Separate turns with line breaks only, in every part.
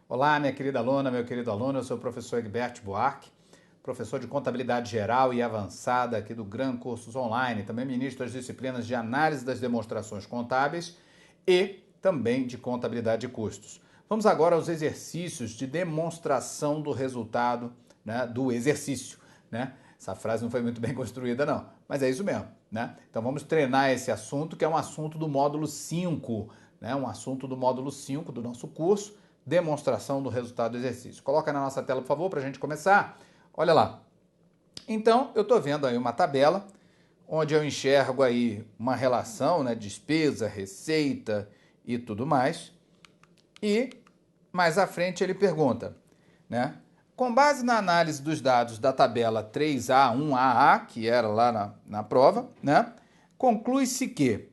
Olá, minha querida aluna, meu querido aluno, eu sou o professor Egberto Buarque, professor de Contabilidade Geral e Avançada aqui do Gran Cursos Online, também ministro das disciplinas de Análise das Demonstrações Contábeis e também de Contabilidade de Custos. Vamos agora aos exercícios de demonstração do resultado, né, do exercício, né? Essa frase não foi muito bem construída, não, mas é isso mesmo, né? Então vamos treinar esse assunto, que é um assunto do módulo 5, né? Um assunto do módulo 5 do nosso curso, demonstração do resultado do exercício. Coloca na nossa tela, por favor, para a gente começar. Olha lá. Então, eu estou vendo aí uma tabela, onde eu enxergo aí uma relação, né? Despesa, receita e tudo mais. E mais à frente ele pergunta, né? Com base na análise dos dados da tabela 3A, 1AA, que era lá na prova, né? Conclui-se que.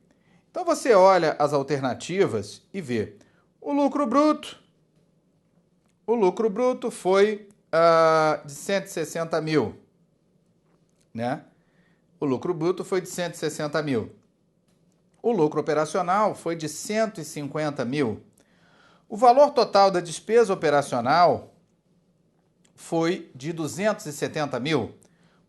Então você olha as alternativas e vê o lucro bruto. O lucro bruto foi de 160 mil, né? O lucro bruto foi de 160 mil. O lucro operacional foi de 150 mil. O valor total da despesa operacional foi de 270 mil.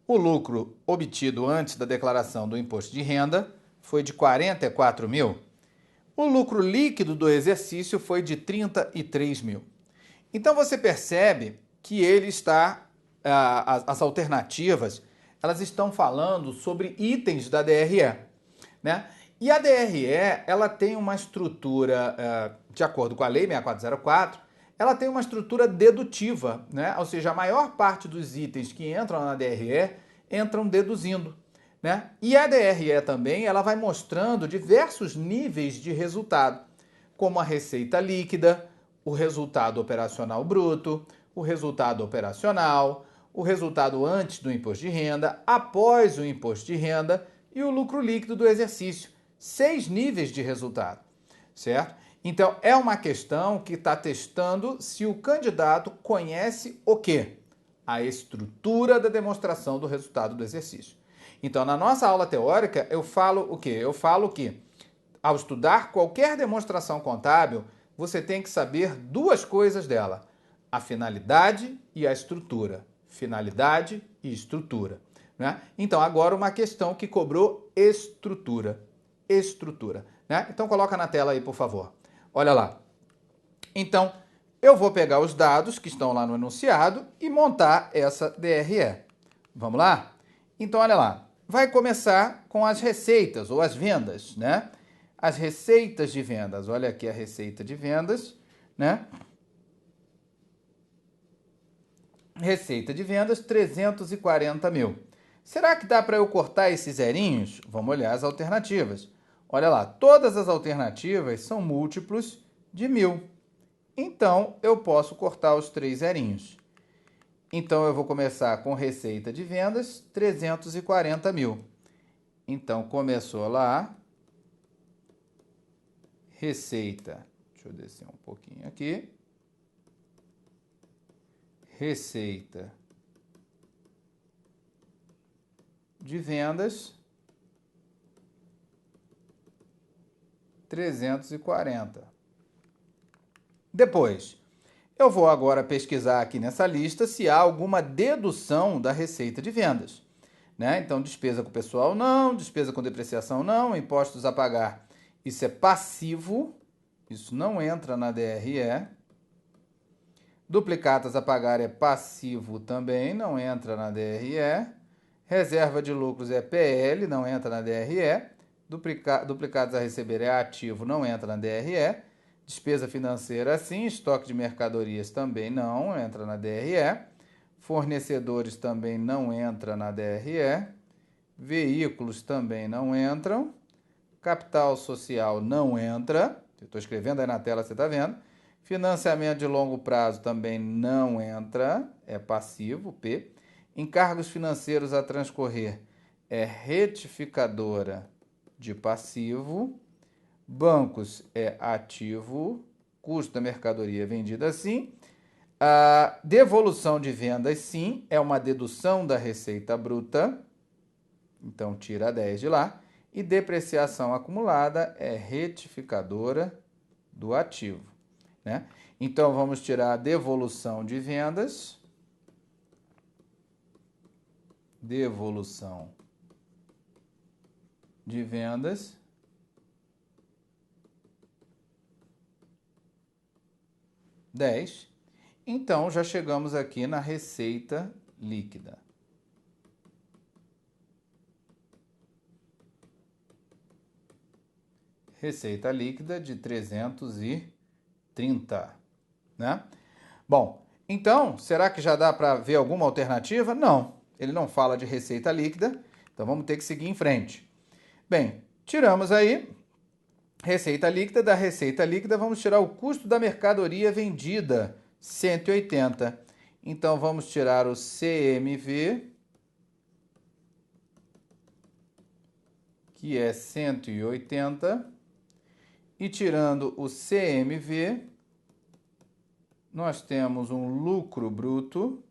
O lucro obtido antes da declaração do imposto de renda foi de 44 mil. O lucro líquido do exercício foi de 33 mil. Então você percebe que ele está, as alternativas, elas estão falando sobre itens da DRE, né? E a DRE, ela tem uma estrutura, de acordo com a Lei 6404, ela tem uma estrutura dedutiva, né? Ou seja, a maior parte dos itens que entram na DRE entram deduzindo, né? E a DRE também, ela vai mostrando diversos níveis de resultado, como a receita líquida, o resultado operacional bruto, o resultado operacional, o resultado antes do imposto de renda, após o imposto de renda e o lucro líquido do exercício. 6 níveis de resultado, certo? Então, é uma questão que está testando se o candidato conhece o quê? A estrutura da demonstração do resultado do exercício. Então, na nossa aula teórica, eu falo o quê? Eu falo que, ao estudar qualquer demonstração contábil, você tem que saber duas coisas dela: a finalidade e a estrutura. Finalidade e estrutura, né? Então, agora uma questão que cobrou estrutura. Estrutura, né? Então, coloca na tela aí, por favor. Olha lá. Então, eu vou pegar os dados que estão lá no enunciado e montar essa DRE. Vamos lá? Então, olha lá. Vai começar com as receitas ou as vendas, né? As receitas de vendas. Olha aqui a receita de vendas, né? Receita de vendas, 340 mil. Será que dá para eu cortar esses zerinhos? Vamos olhar as alternativas. Olha lá, todas as alternativas são múltiplos de 1.000. Então, eu posso cortar os 3 zerinhos. Então, eu vou começar com receita de vendas, 340 mil. Então, começou lá. Receita. Deixa eu descer um pouquinho aqui. Receita de vendas, 340. Depois, eu vou agora pesquisar aqui nessa lista se há alguma dedução da receita de vendas, né? Então, despesa com pessoal não, despesa com depreciação não, impostos a pagar, isso é passivo, isso não entra na DRE. Duplicatas a pagar é passivo também, não entra na DRE. Reserva de lucros é PL, não entra na DRE. Duplicados a receber é ativo, não entra na DRE. Despesa financeira, sim. Estoque de mercadorias também não entra na DRE. Fornecedores também não entra na DRE. Veículos também não entram. Capital social não entra. Eu estou escrevendo aí na tela, você está vendo. Financiamento de longo prazo também não entra, é passivo, P. Encargos financeiros a transcorrer é retificadora de passivo. Bancos é ativo. Custo da mercadoria vendida sim. A devolução de vendas sim, é uma dedução da receita bruta. Então tira 10 de lá. E depreciação acumulada é retificadora do ativo. né? Então, vamos tirar a devolução de vendas. Devolução de vendas. R$10. Então, já chegamos aqui na receita líquida. Receita líquida de 330, né? Bom, então, será que já dá para ver alguma alternativa? Não, ele não fala de receita líquida, então vamos ter que seguir em frente. Bem, tiramos aí receita líquida. Da receita líquida, vamos tirar o custo da mercadoria vendida, 180. Então, vamos tirar o CMV, que é 180, e tirando o CMV, nós temos um lucro bruto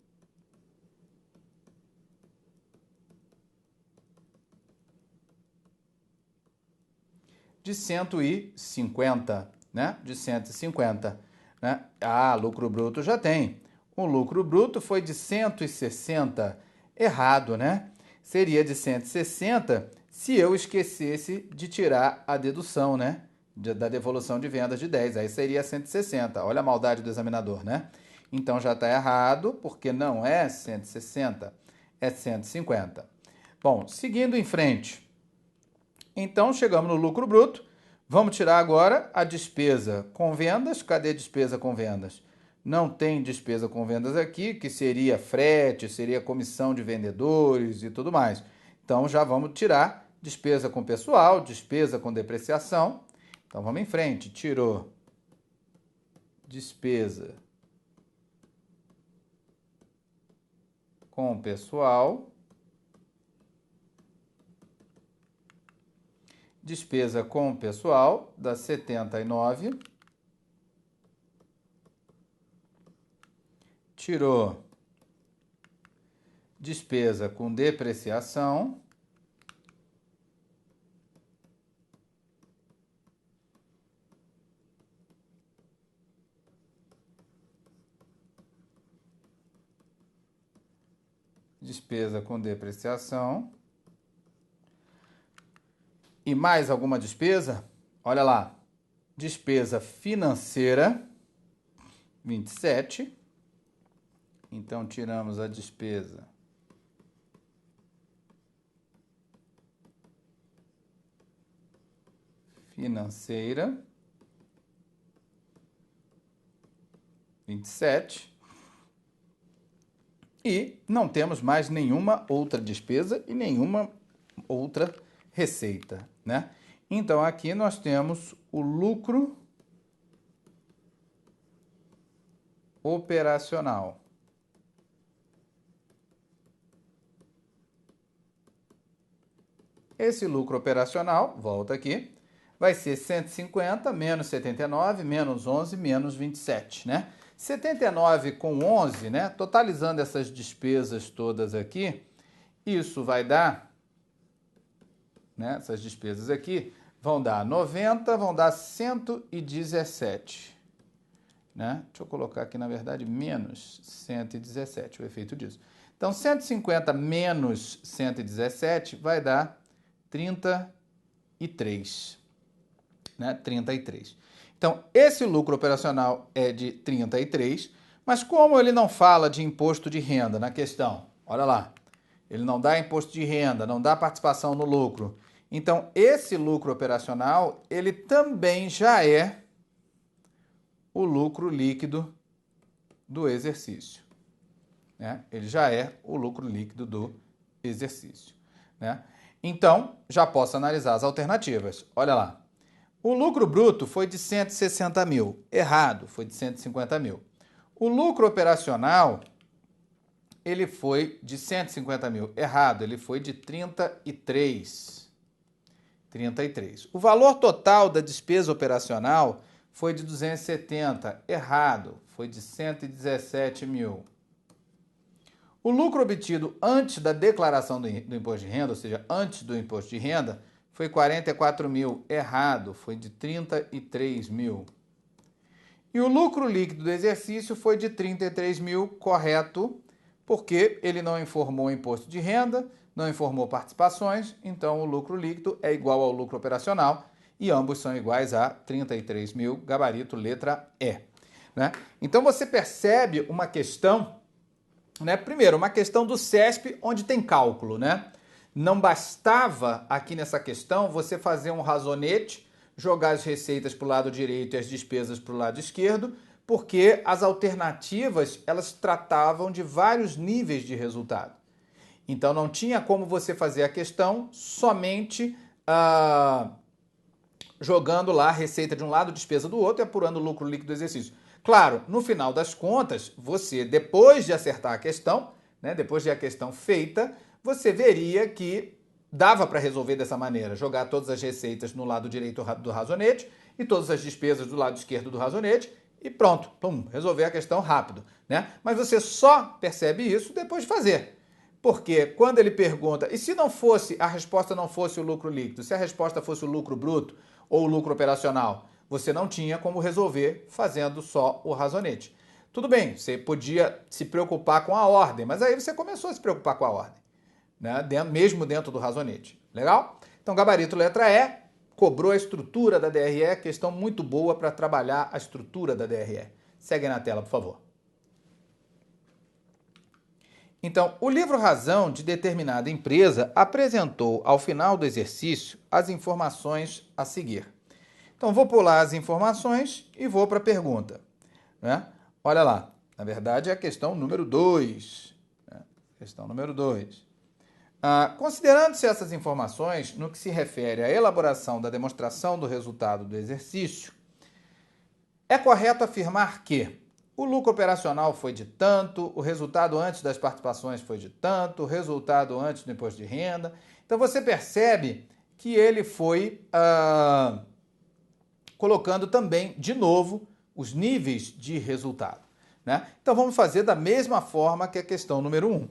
de 150, né? De 150, né? Ah, lucro bruto já tem. O lucro bruto foi de 160. Errado, né? Seria de 160 se eu esquecesse de tirar a dedução, né? Da devolução de vendas de 10. Aí seria 160. Olha a maldade do examinador, né? Então já está errado, porque não é 160, é 150. Bom, seguindo em frente. Então, chegamos no lucro bruto. Vamos tirar agora a despesa com vendas. Cadê despesa com vendas? Não tem despesa com vendas aqui, que seria frete, seria comissão de vendedores e tudo mais. Então, já vamos tirar despesa com pessoal, despesa com depreciação. Então, vamos em frente. Tirou despesa com pessoal. Despesa com pessoal dá 79. Tirou despesa com depreciação. Despesa com depreciação. E mais alguma despesa? Olha lá. Despesa financeira, 27. Então, tiramos a despesa financeira, 27. E não temos mais nenhuma outra despesa e nenhuma outra receita, né? Então, aqui nós temos o lucro operacional. Esse lucro operacional, volta aqui, vai ser 150 menos 79, menos 11, menos 27, né? 79 com 11, né? Totalizando essas despesas todas aqui, isso vai dar, né? Essas despesas aqui vão dar 90, vão dar 117, né? Deixa eu colocar aqui, na verdade, menos 117, o efeito disso. Então, 150 menos 117 vai dar 33, né? 33. Então, esse lucro operacional é de 33, mas como ele não fala de imposto de renda na questão, olha lá, ele não dá imposto de renda, não dá participação no lucro. Então, esse lucro operacional, ele também já é o lucro líquido do exercício, né? Ele já é o lucro líquido do exercício, né? Então, já posso analisar as alternativas. Olha lá. O lucro bruto foi de 160 mil. Errado, foi de 150 mil. O lucro operacional, ele foi de 150 mil. Errado, ele foi de 33. 33. O valor total da despesa operacional foi de 270. Errado, foi de 117 mil. O lucro obtido antes da declaração do imposto de renda, ou seja, antes do imposto de renda, foi 44 mil. Errado, foi de 33 mil. E o lucro líquido do exercício foi de 33 mil, correto, porque ele não informou imposto de renda, não informou participações, então o lucro líquido é igual ao lucro operacional e ambos são iguais a 33 mil, gabarito letra E. Né? Então você percebe uma questão, né? Primeiro, uma questão do CESP onde tem cálculo, né? Não bastava aqui nessa questão você fazer um razonete, jogar as receitas para o lado direito e as despesas para o lado esquerdo, porque as alternativas elas tratavam de vários níveis de resultado. Então não tinha como você fazer a questão somente jogando lá a receita de um lado, despesa do outro e apurando o lucro líquido do exercício. Claro, no final das contas, você, depois de acertar a questão, né, depois de a questão feita, você veria que dava para resolver dessa maneira, jogar todas as receitas no lado direito do razonete e todas as despesas do lado esquerdo do razonete e pronto, pum, resolver a questão rápido, né? Mas você só percebe isso depois de fazer. Porque quando ele pergunta, e se não fosse, a resposta não fosse o lucro líquido, se a resposta fosse o lucro bruto ou o lucro operacional, você não tinha como resolver fazendo só o razonete. Tudo bem, você podia se preocupar com a ordem, mas aí você começou a se preocupar com a ordem, né? Mesmo dentro do razonete. Legal? Então, gabarito letra E, cobrou a estrutura da DRE, questão muito boa para trabalhar a estrutura da DRE. Segue na tela, por favor. Então, o livro Razão de determinada empresa apresentou ao final do exercício as informações a seguir. Então, vou pular as informações e vou para a pergunta. Né? Olha lá, na verdade é a questão número 2. Né? Questão número 2. Considerando-se essas informações no que se refere à elaboração da demonstração do resultado do exercício, é correto afirmar que o lucro operacional foi de tanto, o resultado antes das participações foi de tanto, o resultado antes do imposto de renda. Então você percebe que ele foi colocando também, de novo, os níveis de resultado. Né? Então vamos fazer da mesma forma que a questão número 1.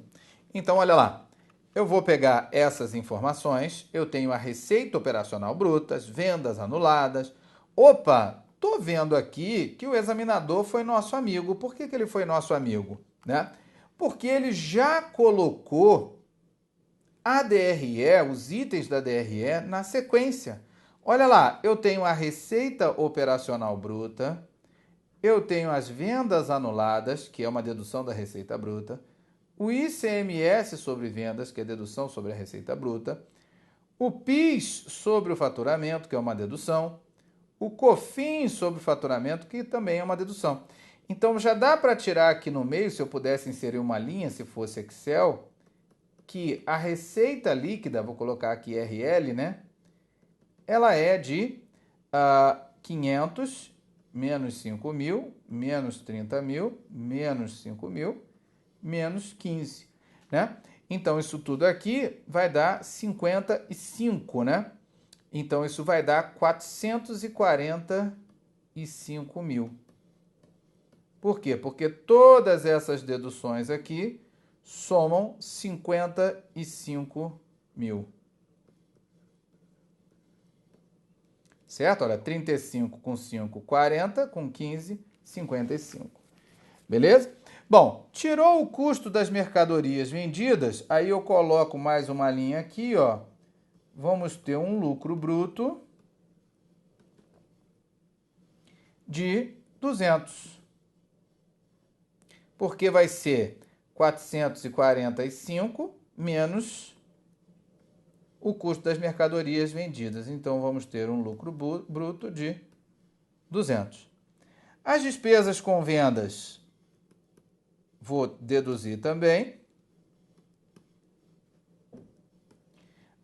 Então olha lá, eu vou pegar essas informações, eu tenho a receita operacional bruta, as vendas anuladas. Opa! Estou vendo aqui que o examinador foi nosso amigo. Por que ele foi nosso amigo? Né? Porque ele já colocou a DRE, os itens da DRE, na sequência. Olha lá, eu tenho a receita operacional bruta, eu tenho as vendas anuladas, que é uma dedução da receita bruta, o ICMS sobre vendas, que é dedução sobre a receita bruta, o PIS sobre o faturamento, que é uma dedução, o COFINS sobre o faturamento, que também é uma dedução. Então, já dá para tirar aqui no meio, se eu pudesse inserir uma linha, se fosse Excel, que a receita líquida, vou colocar aqui RL, né? Ela é de 500 menos 5 mil, menos 30 mil, menos 5 mil, menos 15, né? Então, isso tudo aqui vai dar 55, né? Então, isso vai dar 445 mil. Por quê? Porque todas essas deduções aqui somam 55 mil. Certo? Olha, 35 com 5, 40, com 15, 55. Beleza? Bom, tirou o custo das mercadorias vendidas, aí eu coloco mais uma linha aqui, ó. Vamos ter um lucro bruto de 200. Porque vai ser 445 menos o custo das mercadorias vendidas. Então, vamos ter um lucro bruto de 200. As despesas com vendas, vou deduzir também.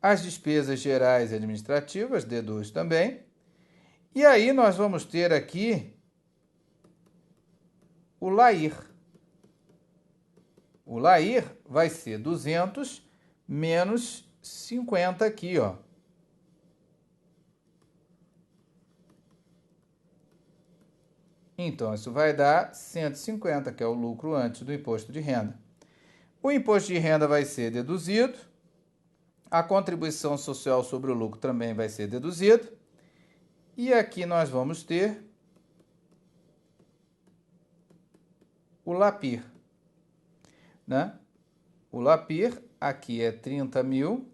As despesas gerais e administrativas, deduz também. E aí nós vamos ter aqui o LAIR. O LAIR vai ser 200 menos 50 aqui, ó. Então, isso vai dar 150, que é o lucro antes do imposto de renda. O imposto de renda vai ser deduzido. A contribuição social sobre o lucro também vai ser deduzida. E aqui nós vamos ter o Lapir, né? O Lapir aqui é 30 mil.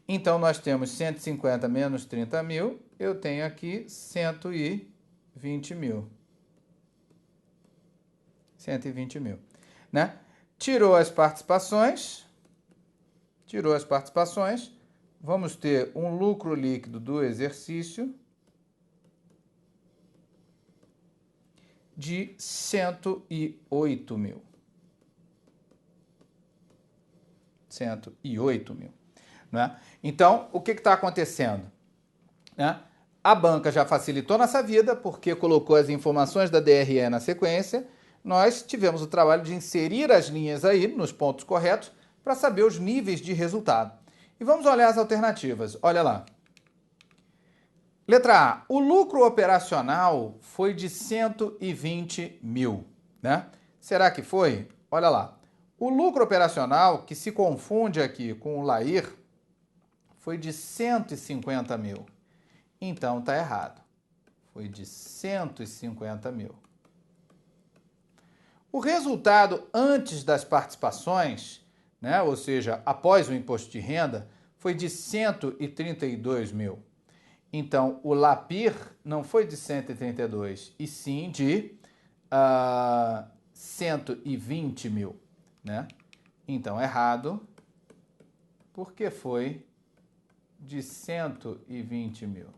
Então, nós temos 150 menos 30 mil, eu tenho aqui 120 mil. 120 mil, né? Tirou as participações, vamos ter um lucro líquido do exercício de 108 mil. 108 mil. Né? Então, o que está acontecendo? Né? A banca já facilitou nossa vida, porque colocou as informações da DRE na sequência. Nós tivemos o trabalho de inserir as linhas aí nos pontos corretos para saber os níveis de resultado. E vamos olhar as alternativas. Olha lá. Letra A. O lucro operacional foi de 120 mil. Né? Será que foi? Olha lá. O lucro operacional, que se confunde aqui com o LAIR, foi de 150 mil. Então, está errado. Foi de 150 mil. O resultado antes das participações, né, ou seja, após o imposto de renda, foi de 132 mil. Então, o LAPIR não foi de 132, e sim de 120 mil. Né? Então, errado, porque foi de 120 mil.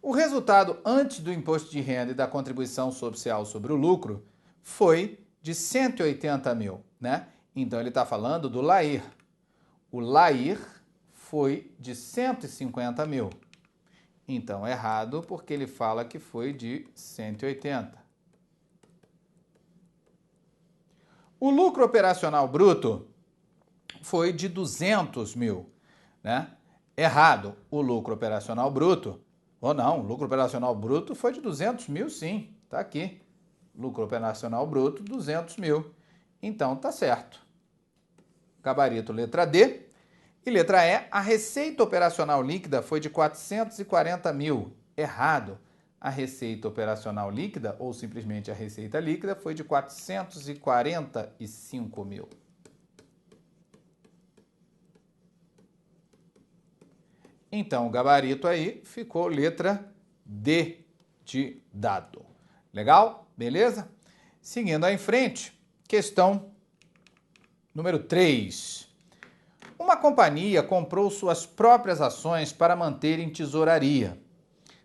O resultado antes do imposto de renda e da contribuição social sobre o lucro foi de 180 mil, né? Então, ele está falando do LAIR. O LAIR foi de 150 mil. Então, errado, porque ele fala que foi de 180. O lucro operacional bruto foi de 200 mil, né? Errado, o lucro operacional bruto, ou não, o lucro operacional bruto foi de 200 mil, sim, tá aqui. Lucro operacional bruto, 200 mil. Então, tá certo. Gabarito letra D. E letra E, a receita operacional líquida foi de 440 mil. Errado. A receita operacional líquida, ou simplesmente a receita líquida, foi de 445 mil. Então, o gabarito aí ficou letra D de dado. Legal? Beleza? Seguindo aí em frente, questão número 3. Uma companhia comprou suas próprias ações para manter em tesouraria,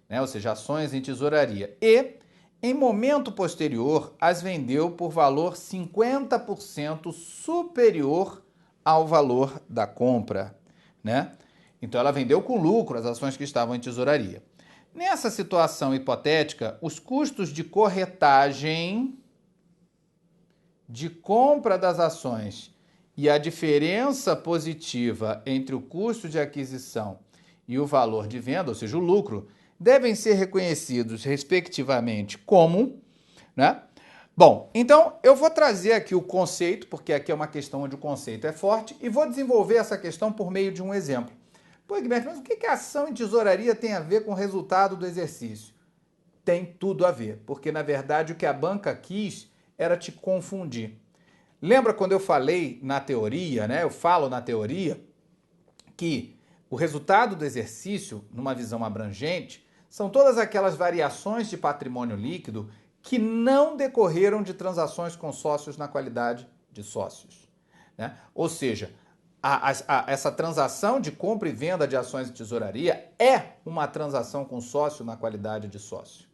né? Ou seja, ações em tesouraria. E, em momento posterior, as vendeu por valor 50% superior ao valor da compra, né? Então, ela vendeu com lucro as ações que estavam em tesouraria. Nessa situação hipotética, os custos de corretagem de compra das ações e a diferença positiva entre o custo de aquisição e o valor de venda, ou seja, o lucro, devem ser reconhecidos, respectivamente, como, né? Bom, então eu vou trazer aqui o conceito, porque aqui é uma questão onde o conceito é forte, e vou desenvolver essa questão por meio de um exemplo. Pô, Guilherme, mas o que a ação em tesouraria tem a ver com o resultado do exercício? Tem tudo a ver, porque na verdade o que a banca quis era te confundir. Lembra quando eu falei na teoria, né? Eu falo na teoria que o resultado do exercício, numa visão abrangente, são todas aquelas variações de patrimônio líquido que não decorreram de transações com sócios na qualidade de sócios, né? Ou seja, essa transação de compra e venda de ações de tesouraria é uma transação com sócio na qualidade de sócio,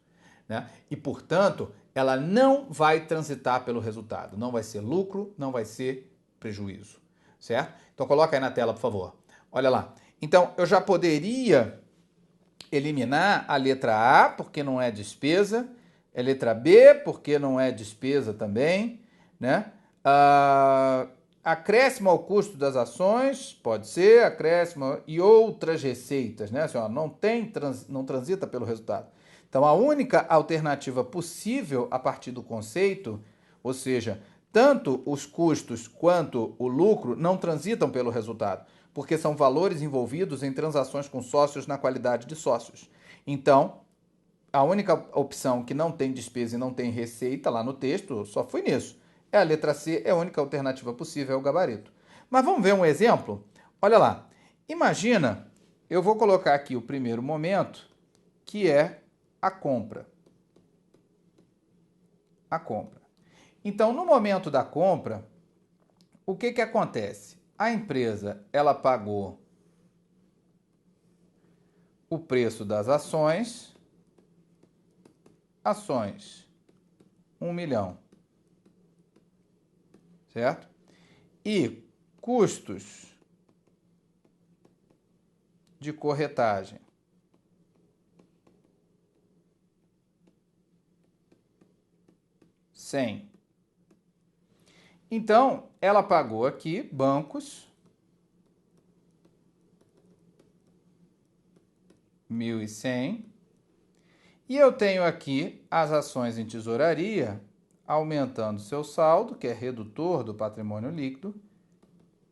né? E, portanto, ela não vai transitar pelo resultado. Não vai ser lucro, não vai ser prejuízo, certo? Então, coloca aí na tela, por favor. Olha lá. Então, eu já poderia eliminar a letra A, porque não é despesa, a letra B, porque não é despesa também, né? Acréscimo ao custo das ações, pode ser, acréscimo e outras receitas, né? Assim, ó, não transita pelo resultado. Então, a única alternativa possível a partir do conceito, ou seja, tanto os custos quanto o lucro não transitam pelo resultado, porque são valores envolvidos em transações com sócios na qualidade de sócios. Então, a única opção que não tem despesa e não tem receita lá no texto, só fui nisso. É a letra C, é a única alternativa possível, é o gabarito. Mas vamos ver um exemplo? Olha lá. Imagina, eu vou colocar aqui o primeiro momento, que é a compra. A compra. Então, no momento da compra, o que acontece? A empresa, ela pagou o preço das ações, 1 milhão, certo? E custos de corretagem, 100. Então, ela pagou aqui bancos, 1.100. E eu tenho aqui as ações em tesouraria aumentando seu saldo, que é redutor do patrimônio líquido,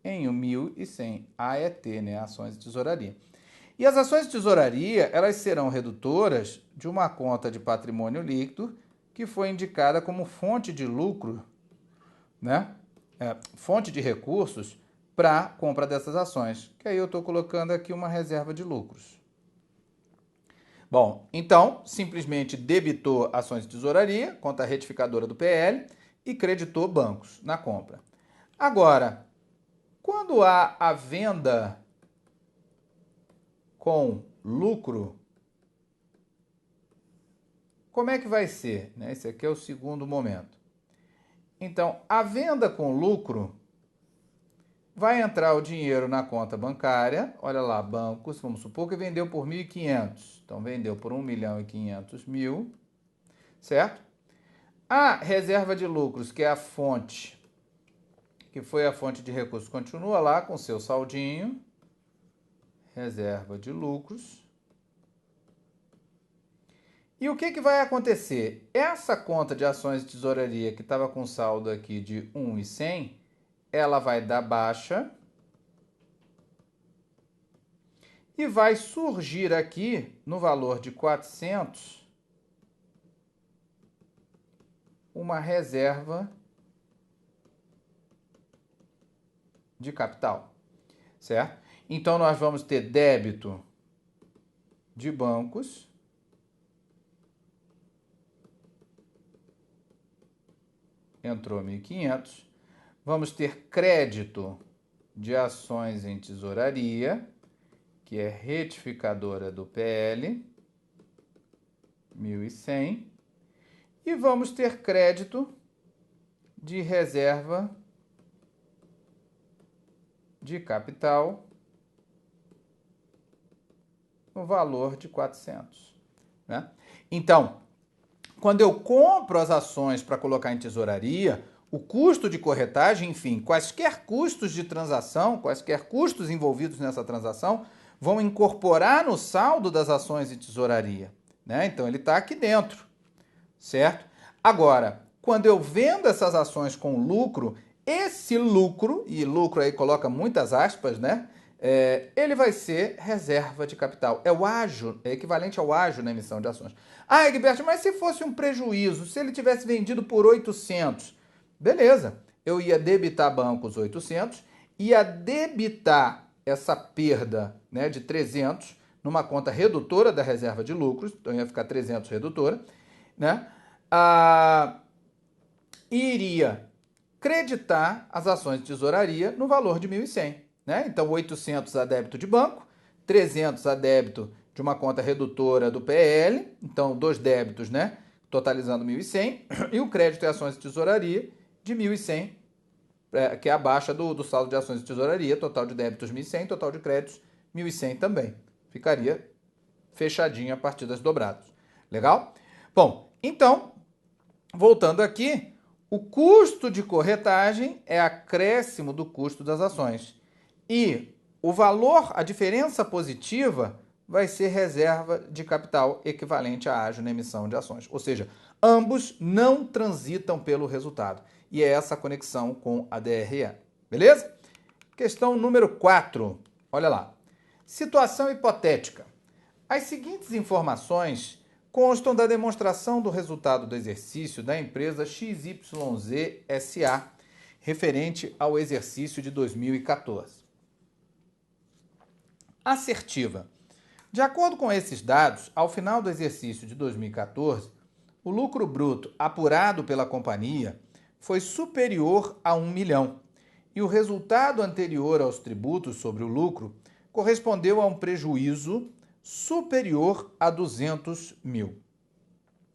em 1.100. AET, né? Ações de tesouraria. E as ações de tesouraria, elas serão redutoras de uma conta de patrimônio líquido que foi indicada como fonte de lucro, né? Fonte de recursos para a compra dessas ações. Que aí eu estou colocando aqui uma reserva de lucros. Bom, então, simplesmente debitou ações de tesouraria, conta retificadora do PL, e creditou bancos na compra. Agora, quando há a venda com lucro, como é que vai ser? Esse aqui é o segundo momento. Então, a venda com lucro, vai entrar o dinheiro na conta bancária, olha lá, bancos, vamos supor que vendeu por 1.500, então vendeu por 1.500.000, certo? A reserva de lucros, que é a fonte, que foi a fonte de recursos, continua lá com seu saldinho, reserva de lucros. E o que vai acontecer? Essa conta de ações de tesouraria que estava com saldo aqui de 1.100, ela vai dar baixa e vai surgir aqui no valor de 400 uma reserva de capital, certo? Então nós vamos ter débito de bancos entrou 1.500. Vamos ter crédito de ações em tesouraria, que é retificadora do PL, 1.100. E vamos ter crédito de reserva de capital no valor de 400. Né? Então, quando eu compro as ações para colocar em tesouraria, o custo de corretagem, enfim, quaisquer custos de transação, quaisquer custos envolvidos nessa transação, vão incorporar no saldo das ações de tesouraria. Né? Então, ele está aqui dentro, certo? Agora, quando eu vendo essas ações com lucro, esse lucro, e lucro aí coloca muitas aspas, né? Ele vai ser reserva de capital. É o ágio, é equivalente ao ágio na emissão de ações. Ah, Egberto, mas se fosse um prejuízo, se ele tivesse vendido por 800, beleza, eu ia debitar bancos 800, ia debitar essa perda, né, de 300 numa conta redutora da reserva de lucros, então ia ficar 300 redutora, né? Iria creditar as ações de tesouraria no valor de 1.100. Né? Então, 800 a débito de banco, 300 a débito de uma conta redutora do PL, então, dois débitos, né? Totalizando 1.100, e o crédito e ações de tesouraria de 1.100, que é a baixa do saldo de ações de tesouraria, total de débitos 1.100, total de créditos 1.100 também. Ficaria fechadinho a partir das dobradas. Legal? Bom, então, voltando aqui, o custo de corretagem é acréscimo do custo das ações. E o valor, a diferença positiva, vai ser reserva de capital equivalente a ágio na emissão de ações. Ou seja, ambos não transitam pelo resultado. E é essa a conexão com a DRE. Beleza? Questão número 4. Olha lá. Situação hipotética. As seguintes informações constam da demonstração do resultado do exercício da empresa XYZ SA, referente ao exercício de 2014. Assertiva. De acordo com esses dados, ao final do exercício de 2014, o lucro bruto apurado pela companhia foi superior a 1 milhão e o resultado anterior aos tributos sobre o lucro correspondeu a um prejuízo superior a 200 mil.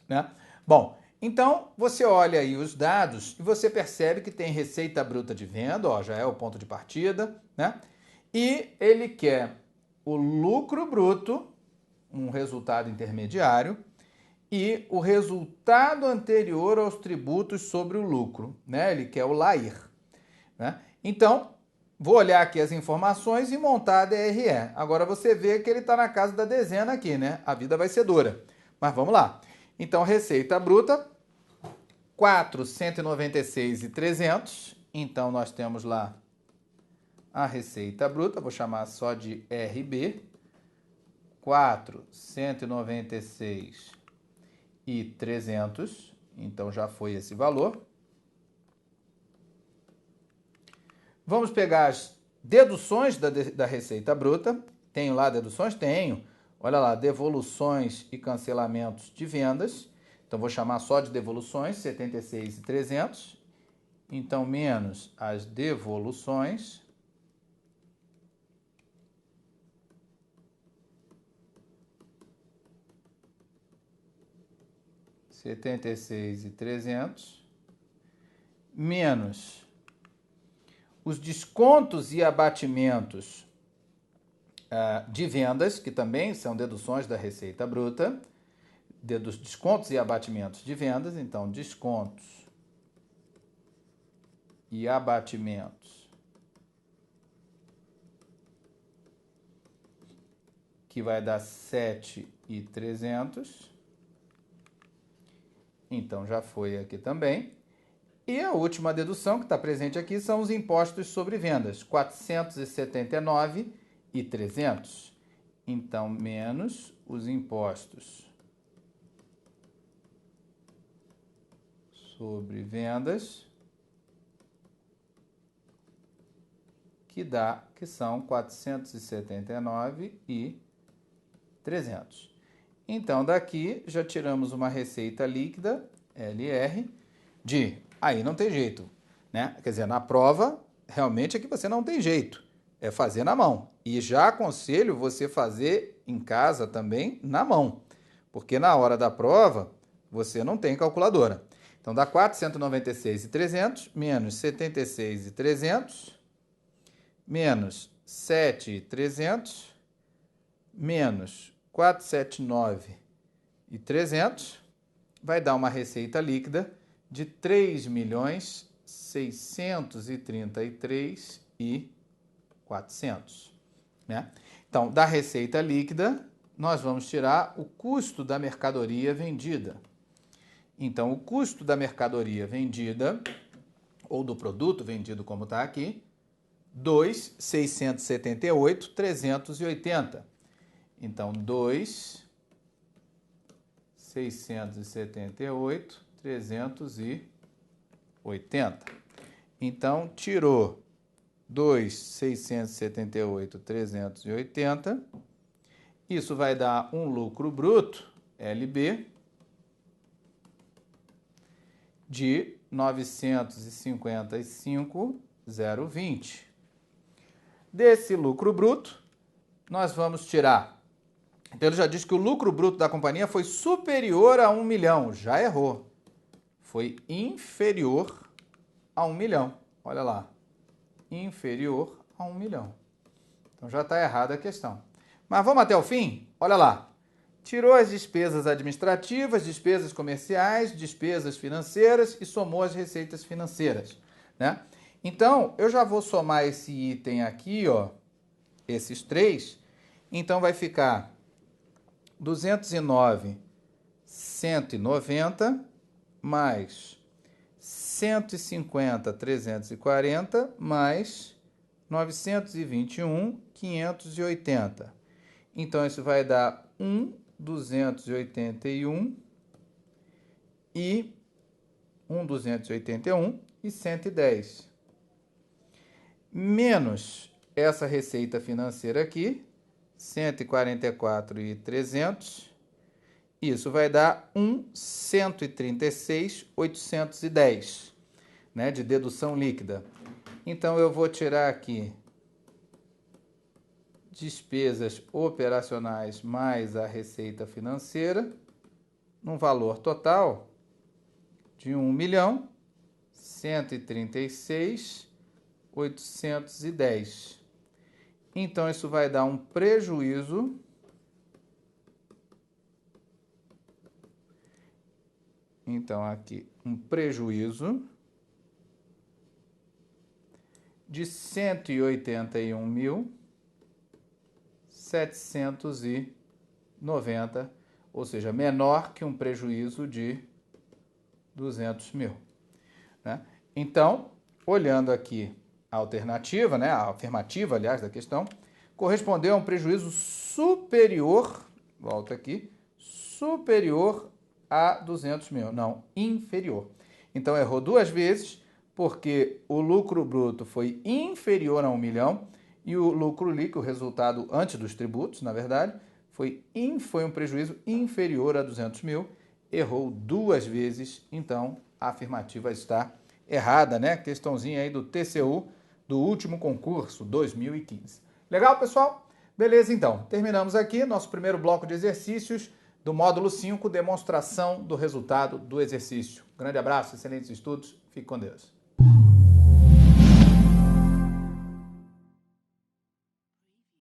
Né? Bom, então você olha aí os dados e você percebe que tem receita bruta de venda, ó, já é o ponto de partida, né? E ele quer o lucro bruto, um resultado intermediário, e o resultado anterior aos tributos sobre o lucro, né? Ele quer o LAIR, né? Então, vou olhar aqui as informações e montar a DRE. Agora você vê que ele está na casa da dezena aqui, né? A vida vai ser dura. Mas vamos lá. Então, receita bruta, 496.300. Então, nós temos lá a receita bruta, vou chamar só de RB, 496.300, então já foi esse valor. Vamos pegar as deduções da receita bruta. Tenho lá deduções? Tenho. Olha lá, devoluções e cancelamentos de vendas. Então, vou chamar só de devoluções, 76.300. Então, menos as devoluções. R$76.300 menos os descontos e abatimentos de vendas, que também são deduções da receita bruta, descontos e abatimentos de vendas, então descontos e abatimentos que vai dar 7.300. Então, já foi aqui também. E a última dedução que está presente aqui são os impostos sobre vendas, 479.300. Então, menos os impostos sobre vendas, que são 479.300. Então, daqui já tiramos uma receita líquida, LR, aí não tem jeito, né? Quer dizer, na prova, realmente é que você não tem jeito, é fazer na mão. E já aconselho você fazer em casa também na mão, porque na hora da prova, você não tem calculadora. Então, dá 496.300 menos 76.300 menos 7.300 menos 479.300 vai dar uma receita líquida de 3.633.400, né? Então, da receita líquida, nós vamos tirar o custo da mercadoria vendida. Então, o custo da mercadoria vendida, ou do produto vendido como está aqui, 2.678.380. Então, 2.678.380. Então, tirou 2.678.380. Isso vai dar um lucro bruto, LB, de 955.020. Desse lucro bruto, nós vamos tirar. Então, ele já disse que o lucro bruto da companhia foi superior a 1 milhão. Já errou. Foi inferior a 1 milhão. Olha lá. Inferior a 1 milhão. Então, já está errada a questão. Mas vamos até o fim? Olha lá. Tirou as despesas administrativas, despesas comerciais, despesas financeiras e somou as receitas financeiras, né? Então, eu já vou somar esse item aqui, ó, esses três. Então, vai ficar 209.190 mais 150.340 mais 921.580. Então, isso vai dar 1 281 e 281 e 110. Menos essa receita financeira aqui, 144.300. Isso vai dar 136.810, né, de dedução líquida. Então, eu vou tirar aqui despesas operacionais mais a receita financeira, num valor total de 1.136.810. Então, isso vai dar um prejuízo um prejuízo de 181.790, ou seja, menor que um prejuízo de 200 mil. Né? Então, olhando aqui a alternativa, né, a afirmativa, aliás, da questão, correspondeu a um prejuízo superior, volta aqui, superior a 200 mil, não, inferior. Então, errou duas vezes, porque o lucro bruto foi inferior a 1 milhão e o lucro líquido, o resultado antes dos tributos, na verdade, foi um prejuízo inferior a 200 mil. Errou duas vezes, então a afirmativa está errada, né? Questãozinha aí do TCU do último concurso 2015. Legal, pessoal? Beleza, então. Terminamos aqui nosso primeiro bloco de exercícios do módulo 5, demonstração do resultado do exercício. Grande abraço, excelentes estudos, fique com Deus.